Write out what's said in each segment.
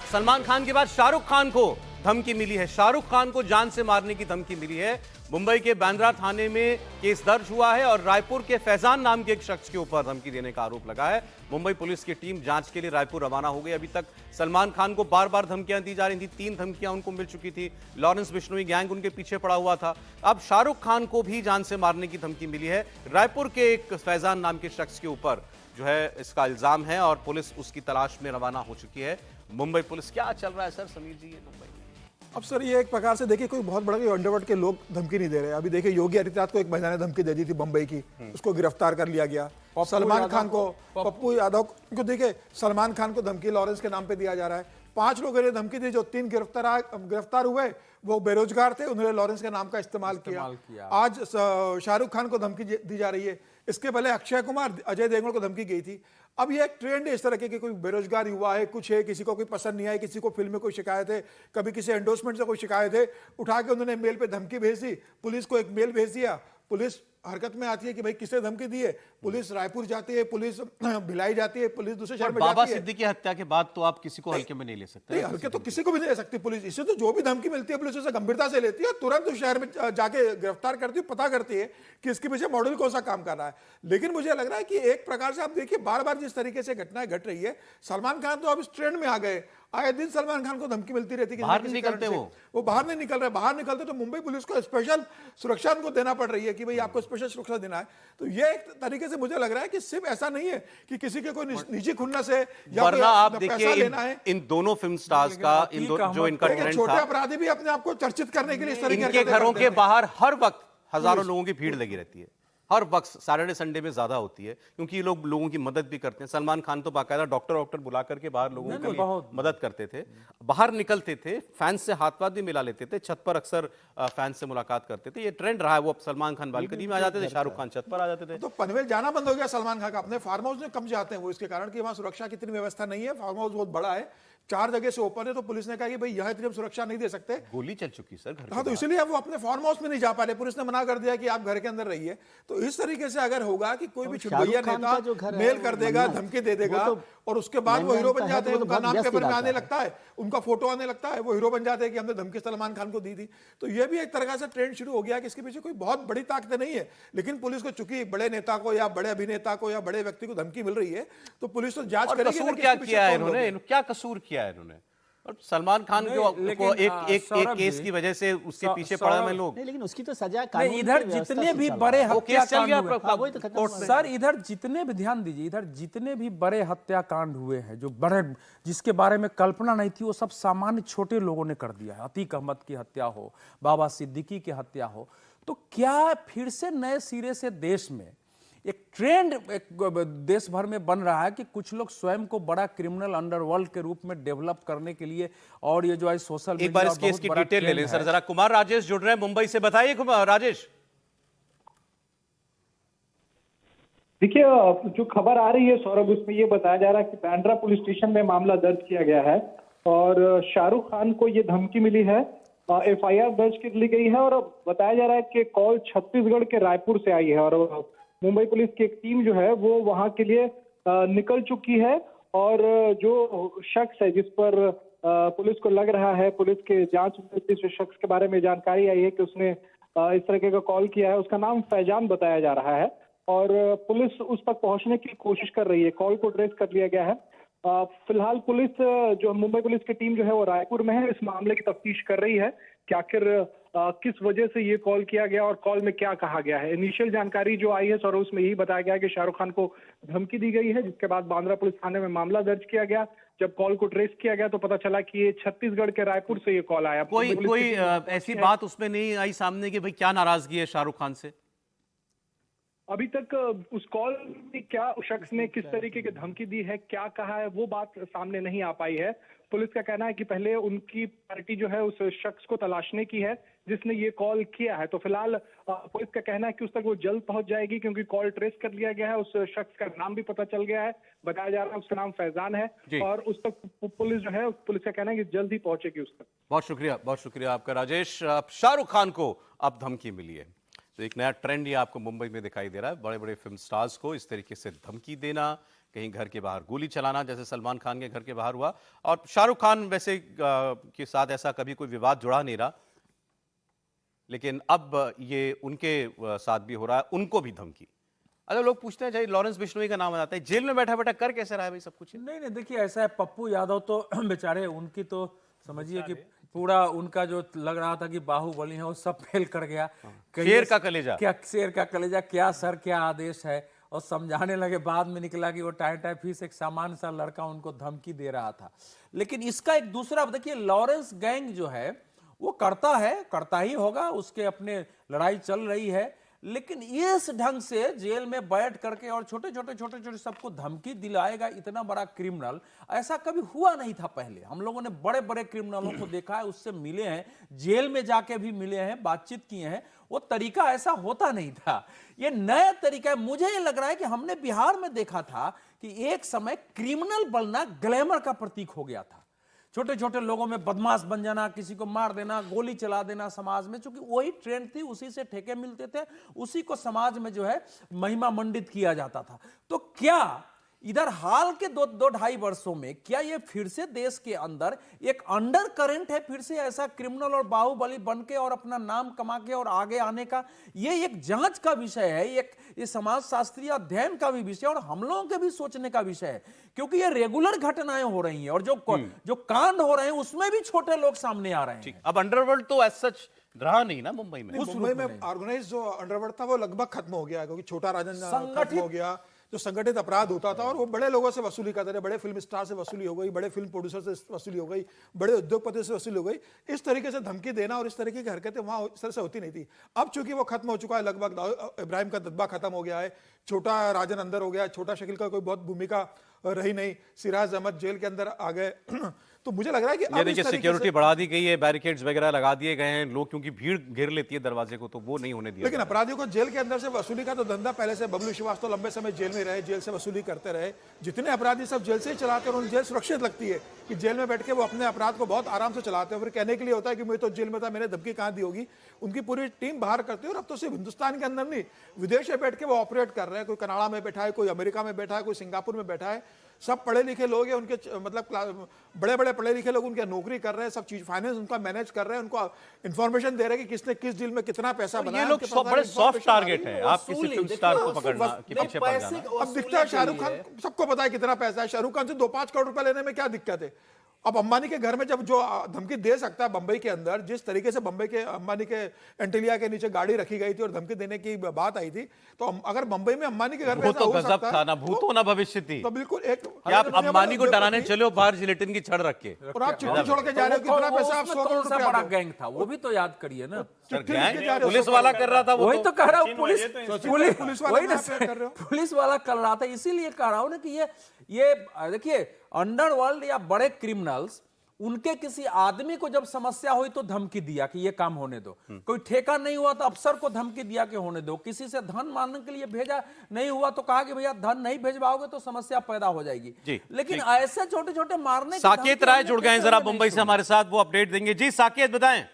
सलमान खान के बाद शाहरुख खान को धमकी मिली है। शाहरुख खान को जान से मारने की धमकी मिली है। मुंबई के बांद्रा थाने में केस दर्ज हुआ है और रायपुर के फैजान नाम के एक शख्स के ऊपर धमकी देने का आरोप लगा है। मुंबई पुलिस की टीम जांच के लिए रायपुर रवाना हो गई। अभी तक सलमान खान को बार बार धमकियां दी जा रही थी। 3 धमकियां उनको मिल चुकी थी। लॉरेंस बिश्नोई गैंग उनके पीछे पड़ा हुआ था। अब शाहरुख खान को भी जान से मारने की धमकी मिली है। रायपुर के एक फैजान नाम के शख्स के ऊपर जो है इसका इल्जाम है और पुलिस उसकी तलाश में रवाना हो चुकी है। मुंबई पुलिस, क्या चल रहा है सर समीर जी ये मुंबई? अब सर ये एक प्रकार से देखिए कोई बहुत बड़ा अंडरवर्ल्ड के लोग धमकी नहीं दे रहे। अभी देखिए योगी आदित्यनाथ को एक महिला ने धमकी दे दी थी मुंबई की, उसको गिरफ्तार कर लिया गया। सलमान खान को, पप्पू यादव को देखिए सलमान खान को धमकी लॉरेंस के नाम पे दिया जा रहा है। 5 लोगों ने धमकी दी। जो 3 गिरफ्तार हुए वो बेरोजगार थे, उन्होंने लॉरेंस के नाम का इस्तेमाल किया। आज शाहरुख खान को धमकी दी जा रही है। इसके पहले अक्षय कुमार, अजय देवगन को धमकी गई थी। अब ये एक ट्रेंड है इस तरह के कि कोई बेरोजगार युवा है, कुछ है, किसी को कोई पसंद नहीं आई, किसी को फिल्म में कोई शिकायत है, कभी किसी एंडोर्समेंट से कोई शिकायत है, उठा के उन्होंने मेल पे धमकी भेज दी। पुलिस को एक मेल भेज दिया, पुलिस हरकत में आती है कि भाई किसने धमकी दी है। पुलिस रायपुर जाती है, पुलिस भिलाई जाती है, पुलिस दूसरे शहर में जाती है। बाबा सिद्दीकी हत्या के बाद तो आप किसी को हल्के में नहीं ले सकते। नहीं, हल्के तो किसी को भी नहीं ले सकती पुलिस। इससे तो जो भी धमकी मिलती है पुलिस उसे गंभीरता से लेती है, तुरंत उस शहर में जाके गिरफ्तार करती है, पता करती है कि इसके पीछे मॉडल कौन सा काम कर रहा है। लेकिन मुझे लग रहा है कि एक प्रकार से आप देखिए बार बार जिस तरीके से घटनाएं घट रही है, सलमान खान तो अब इस ट्रेंड में आ गए। आए दिन सलमान खान को धमकी मिलती रहती है। बाहर नहीं निकलते वो बाहर नहीं निकल रहे। बाहर निकलते तो मुंबई पुलिस को स्पेशल सुरक्षा उनको देना पड़ रही है कि भाई आपको स्पेशल सुरक्षा देना है। तो ये एक तरीके से मुझे लग रहा है कि सिर्फ ऐसा नहीं है कि किसी के कोई निजी खुन्नस है या वरना आप देखिए लेना है। इन दोनों फिल्म स्टार्स का जो इनका ट्रेंड छोटे था, अपराधी भी अपने आप को चर्चित करने के लिए इस तरह इनके घरों के बाहर हर वक्त हजारों लोगों की भीड़ लगी रहती है। हर वक्त सैटरडे संडे में ज्यादा होती है क्योंकि ये लोग लोगों की मदद भी करते हैं। सलमान खान तो बाकायदा डॉक्टर बुला करके बाहर लोगों की मदद करते थे, बाहर निकलते थे, फैंस से हाथ पाथ भी मिला लेते थे, छत पर अक्सर फैंस से मुलाकात करते थे। ये ट्रेंड रहा है। वो सलमान खान बालकनी में आ जाते थे, शाहरुख खान छत पर आ जाते थे। तो पनवेल जाना बंद हो गया सलमान खान का। अपने फार्म हाउस में कम जाते हैं वो, इसके कारण कि वहां सुरक्षा की इतनी व्यवस्था नहीं है। फार्म हाउस बहुत बड़ा है, 4 जगह से ओपन है, तो पुलिस ने कहा कि भाई यहाँ इतनी सुरक्षा नहीं दे सकते। गोली चल चुकी सर घर। हाँ, तो इसलिए अब वो अपने फार्म हाउस में नहीं जा पा रहे। पुलिस ने मना कर दिया कि आप घर के अंदर रहिए। तो इस तरीके से अगर होगा कि कोई भी छुड़ैया नेता मेल कर देगा, धमकी दे देगा और उसके बाद वो हीरो बन जाते हैं, उनका नाम पेपर में आने लगता है, उनका फोटो आने लगता है, वो हीरो बन जाते हैं कि हमने धमकी सलमान खान को दी थी। तो ये भी एक तरह से ट्रेंड शुरू हो गया कि इसके पीछे कोई बहुत बड़ी ताकत नहीं है, लेकिन पुलिस को चूंकि बड़े नेता को या बड़े अभिनेता को या बड़े व्यक्ति को धमकी मिल रही है तो पुलिस तो जांच करेगी। कसूर क्या किया है इन्होंने? क्या कसूर किया है इन्होंने? और सलमान खान को एक केस की वजह से उसके पीछे पड़ा में लोग। लेकिन उसकी तो सजा इधर जितने भी बड़े हत्याकांड हुए सर, इधर जितने भी, ध्यान दीजिए, इधर जितने भी बड़े हत्याकांड हुए हैं, जो बड़े जिसके बारे में कल्पना नहीं थी, वो सब सामान्य छोटे लोगों ने कर दिया है। अतीक अहमद की हत्या हो, बाबा सिद्दीकी की हत्या हो, तो क्या फिर से नए सिरे से देश में एक ट्रेंड देश भर में बन रहा है कि कुछ लोग स्वयं को बड़ा क्रिमिनल अंडरवर्ल्ड के रूप में डेवलप करने के लिए, और ये जो है सोशल मीडिया, एक बार इस केस की डिटेल ले लें सर जरा। कुमार राजेश जुड़ रहे हैं मुंबई से, बताइए राजेश। देखिए, जो खबर आ रही है सौरभ, उसमें ये बताया जा रहा है कि बांद्रा पुलिस स्टेशन में मामला दर्ज किया गया है और शाहरुख खान को ये धमकी मिली है। FIR दर्ज कर ली गई है और बताया जा रहा है कि कॉल छत्तीसगढ़ के रायपुर से आई है और मुंबई पुलिस की एक टीम जो है वो वहां के लिए निकल चुकी है। और जो शख्स है जिस पर पुलिस को लग रहा है, पुलिस के जांच में जिस शख्स के बारे में जानकारी आई है कि उसने इस तरीके का कॉल किया है, उसका नाम फैजान बताया जा रहा है और पुलिस उस तक पहुंचने की कोशिश कर रही है। कॉल को ट्रेस कर लिया गया है। फिलहाल पुलिस, जो मुंबई पुलिस की टीम जो है वो रायपुर में है, इस मामले की तफ्तीश कर रही है कि आखिर किस वजह से ये कॉल किया गया और कॉल में क्या कहा गया है। इनिशियल जानकारी जो आई है सर, उसमें यही बताया गया कि शाहरुख खान को धमकी दी गई है, जिसके बाद बांद्रा पुलिस थाने में मामला दर्ज किया गया। जब कॉल को ट्रेस किया गया तो पता चला कि ये छत्तीसगढ़ के रायपुर से ये कॉल आया। कोई ऐसी बात उसमें नहीं आई सामने कि भाई क्या नाराजगी है शाहरुख खान से? अभी तक उस कॉल में क्या उस शख्स ने किस तरीके की धमकी दी है, क्या कहा है, वो बात सामने नहीं आ पाई है। पुलिस का कहना है कि पहले उनकी पार्टी जो है उस शख्स को तलाशने की है जिसने ये कॉल किया है। तो फिलहाल पुलिस का कहना है कि उस तक वो जल्द पहुंच जाएगी क्योंकि कॉल ट्रेस कर लिया गया है। उस शख्स का नाम भी पता चल गया है, बताया जा रहा है उसका नाम फैजान है और उस तक पुलिस जो है, पुलिस का कहना है कि जल्द ही पहुंचेगी उस तक। बहुत शुक्रिया आपका राजेश। शाहरुख खान को अब धमकी मिली है, तो एक नया ट्रेंड ये आपको मुंबई में दिखाई दे रहा है। बड़े बड़े फिल्म स्टार्स को इस तरीके से धमकी देना, कहीं घर के बाहर गोली चलाना, जैसे सलमान खान के घर के बाहर हुआ। और शाहरुख खान वैसे के साथ ऐसा कभी कोई विवाद जुड़ा नहीं रहा, लेकिन अब ये उनके साथ भी हो रहा है, उनको भी धमकी। अच्छा, लोग पूछते हैं, लॉरेंस बिश्नोई का नाम आ जाता है, जेल में बैठा बैठा कर कैसे रहा है भाई सब कुछ? नहीं नहीं, देखिए ऐसा है, पप्पू यादव तो बेचारे, उनकी तो समझिए कि पूरा उनका जो लग रहा था कि बाहुबली है वो सब फेल कर गया। शेर का कलेजा, क्या शेर का कलेजा, क्या सर क्या आदेश है, और समझाने लगे, बाद में निकला कि वो टाइम फीस एक सामान्य सा लड़का उनको धमकी दे रहा था। लेकिन इसका एक दूसरा देखिए, लॉरेंस गैंग जो है वो करता ही होगा, उसके अपने लड़ाई चल रही है, लेकिन इस ढंग से जेल में बैठ करके और छोटे छोटे सबको धमकी दिलाएगा इतना बड़ा क्रिमिनल, ऐसा कभी हुआ नहीं था पहले। हम लोगों ने बड़े बड़े क्रिमिनलों को देखा है, उससे मिले हैं, जेल में जाके भी मिले हैं, बातचीत किए हैं, वो तरीका ऐसा होता नहीं था, ये नया तरीका है। मुझे ये लग रहा है कि हमने बिहार में देखा था कि एक समय क्रिमिनल बनना ग्लैमर का प्रतीक हो गया था, छोटे छोटे लोगों में बदमाश बन जाना, किसी को मार देना, गोली चला देना समाज में, क्योंकि वही ट्रेंड थी, उसी से ठेके मिलते थे, उसी को समाज में जो है महिमा मंडित किया जाता था। तो क्या इधर हाल के दो ढाई वर्षों में क्या ये फिर से देश के अंदर एक अंडर करंट है, फिर से ऐसा क्रिमिनल और बाहुबली बन के और अपना नाम कमा के और आगे आने का? ये एक जांच का विषय है, ये समाज शास्त्रीय अध्ययन का भी विषय और हम लोगों के भी सोचने का विषय है, क्योंकि ये रेगुलर घटनाएं हो रही हैं और जो कांड हो रहे हैं उसमें भी छोटे लोग सामने आ रहे हैं। अब अंडरवर्ल्ड तो एज सच रहा नहीं ना मुंबई में। मुंबई में ऑर्गेनाइज जो अंडरवर्ल्ड था वो लगभग खत्म हो गया, क्योंकि छोटा राजन खत्म हो गया, जो संगठित अपराध होता था, और वो बड़े लोगों से वसूली करते थे, बड़े फिल्म स्टार से वसूली हो गई, बड़े फिल्म प्रोड्यूसर से वसूली हो गई, बड़े उद्योगपति से वसूली हो गई। इस तरीके से धमकी देना और इस तरीके की हरकतें वहां इस तरह से होती नहीं थी। अब चूंकि वो खत्म हो चुका है, लगभग इब्राहिम का दबदबा खत्म हो गया है, छोटा राजन अंदर हो गया, छोटा शकील का कोई बहुत भूमिका रही नहीं, सिराज अहमद जेल के अंदर आ गए। तो मुझे लग रहा है कि ये देखिए सिक्योरिटी बढ़ा दी गई है, बैरिकेड्स वगैरह लगा दिए गए हैं, लोग क्योंकि भीड़ घेर लेती है दरवाजे को, तो वो नहीं होने दिया। लेकिन अपराधियों को जेल के अंदर से वसूली का तो धंधा पहले से, बबलू श्रीवास्तव लंबे समय जेल में रहे, जेल से वसूली करते रहे, जितने अपराधी सब जेल से ही चलाते हैं, उन्हें जेल सुरक्षित लगती है कि जेल में बैठ के वो अपने अपराध को बहुत आराम से चलाते हैं। फिर कहने के लिए होता है कि मैं तो जेल में था, मैंने धमकी कहाँ दी होगी, उनकी पूरी टीम बाहर करती है। और अब तो सिर्फ हिंदुस्तान के अंदर नहीं, विदेश में बैठ के वो ऑपरेट कर रहे हैं, कोई कनाडा में बैठा है, कोई अमेरिका में बैठा है, कोई सिंगापुर में बैठा है, सब पढ़े लिखे लोग हैं, उनके मतलब बड़े बड़े पढ़े लिखे लोग उनके नौकरी कर रहे हैं, सब चीज फाइनेंस उनका मैनेज कर रहे हैं, उनको इंफॉर्मेशन दे रहे हैं कि किसने किस डील में कितना पैसा बनाया। ये लोग बड़े सॉफ्ट टारगेट है, आप किसी फिल्म स्टार को पकड़ना के पीछे पड़ जाना। अब दिखता है शाहरुख खान, सबको पता है कितना पैसा है, शाहरुख खान से 2-5 करोड़ रुपए लेने में क्या दिक्कत है। अब अंबानी के घर में जब जो धमकी दे सकता है बंबई के अंदर, जिस तरीके से बंबई के अंबानी के एंटिलिया के नीचे गाड़ी रखी गई थी और धमकी देने की बात आई थी, तो अगर बंबई में अंबानी के घर में वो तो गजब था ना, भूतो ना भविष्य थी। तो बिल्कुल एक आप अंबानी को डराने चले हो बाहर जिलेटिन की छड़ रख के, और आप चिट्ठी छोड़ के जा रहे हो, कितना पैसा, आप 100 करोड़ रुपया बड़ा गैंग था वो भी तो याद करिए ना, पुलिस वाला कर रहा था, वही तो कह रहा हूँ, पुलिस पुलिस वाला कर रहा था। इसीलिए कह रहा हूं ना कि ये देखिए अंडरवर्ल्ड या बड़े क्रिमिनल्स, उनके किसी आदमी को जब समस्या हुई तो धमकी दिया कि ये काम होने दो, कोई ठेका नहीं हुआ तो अफसर को धमकी दिया कि होने दो, किसी से धन मांगने के लिए भेजा नहीं हुआ तो कहा कि भैया धन नहीं भेजवाओगे तो समस्या पैदा हो जाएगी। लेकिन ऐसे छोटे छोटे मारने, साकेत राय जुड़ गए हैं जरा मुंबई से हमारे साथ, वो अपडेट देंगे। जी साकेत बताएं।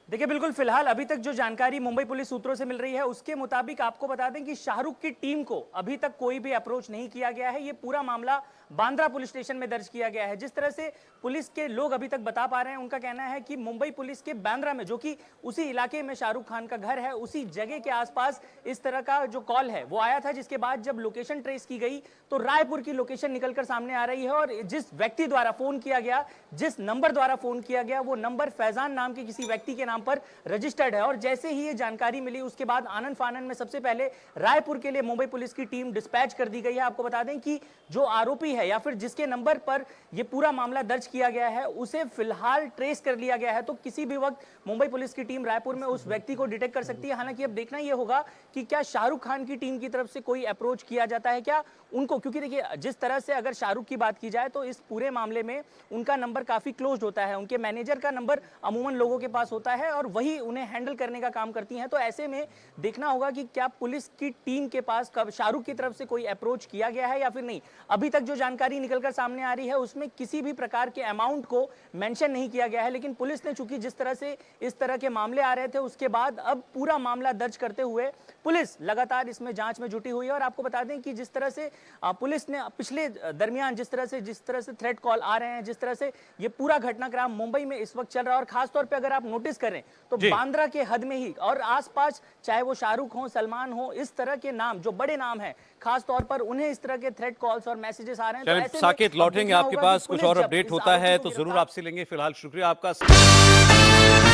देखिए बिल्कुल, फिलहाल अभी तक जो जानकारी मुंबई पुलिस सूत्रों से मिल रही है उसके मुताबिक आपको बता दें कि शाहरुख की टीम को अभी तक कोई भी अप्रोच नहीं किया गया है। ये पूरा मामला बांद्रा पुलिस स्टेशन में दर्ज किया गया है। जिस तरह से पुलिस के लोग अभी तक बता पा रहे हैं, उनका कहना है कि मुंबई पुलिस के बांद्रा में, जो कि उसी इलाके में शाहरुख खान का घर है, उसी जगह के आसपास इस तरह का जो कॉल है वो आया था, जिसके बाद जब लोकेशन ट्रेस की गई तो रायपुर की लोकेशन निकलकर सामने आ रही है। और जिस व्यक्ति द्वारा फोन किया गया, जिस नंबर द्वारा फोन किया गया, वो नंबर फैजान नाम के किसी व्यक्ति के नाम पर रजिस्टर्ड है। और जैसे ही ये जानकारी मिली उसके बाद आनन फानन में सबसे पहले रायपुर के लिए मुंबई पुलिस की टीम डिस्पैच कर दी गई है। आपको बता दें कि जो आरोपी है या फिर जिसके नंबर पर यह पूरा मामला दर्ज किया गया है उसे फिलहाल ट्रेस कर लिया गया है। तो किसी भी वक्त मुंबई पुलिस की टीम रायपुर में उस व्यक्ति को डिटेक्ट कर सकती है। हालांकि अब देखना यह होगा कि क्या शाहरुख खान की टीम की तरफ से कोई अप्रोच किया जाता है क्या उनको, क्योंकि देखिए जिस तरह से अगर शाहरुख की बात की जाए तो इस पूरे मामले में उनका नंबर काफी क्लोज होता है, उनके मैनेजर का नंबर अमूमन लोगों के पास होता है है और वही उन्हें हैंडल करने का काम करती हैं। तो ऐसे में देखना होगा कि क्या पुलिस की टीम के पास कब शाहरुख की तरफ से कोई अप्रोच किया गया है या फिर नहीं। अभी तक जो जानकारी निकलकर सामने आ रही है उसमें किसी भी प्रकार के अमाउंट को मेंशन नहीं किया गया है, लेकिन पुलिस ने चूंकि जिस तरह से इस तरह के मामले आ रहे थे उसके बाद अब पूरा मामला दर्ज करते हुए पुलिस लगातार इसमें जांच में जुटी हुई है। और आपको बता दें कि जिस तरह से पुलिस ने पिछले दरमियान जिस तरह से थ्रेट कॉल आ रहे हैं, जिस तरह से ये पूरा घटनाक्रम मुंबई में इस वक्त चल रहा है, और खासतौर पे अगर आप नोटिस करें तो बांद्रा के हद में ही और आसपास चाहे वो शाहरुख हो, सलमान हो, इस तरह के नाम जो बड़े नाम है खास तौर पर उन्हें इस तरह के थ्रेट कॉल्स और मैसेजेस आ रहे हैं। तो ऐसे में साकेत लौटेंगे अब आपके देखना होगा पास, कि कुछ पुलिस और जब अपडेट इस होता है आरोपी तो को जरूर गिरफ्तार आपसे लेंगे। फिलहाल शुक्रिया आपका।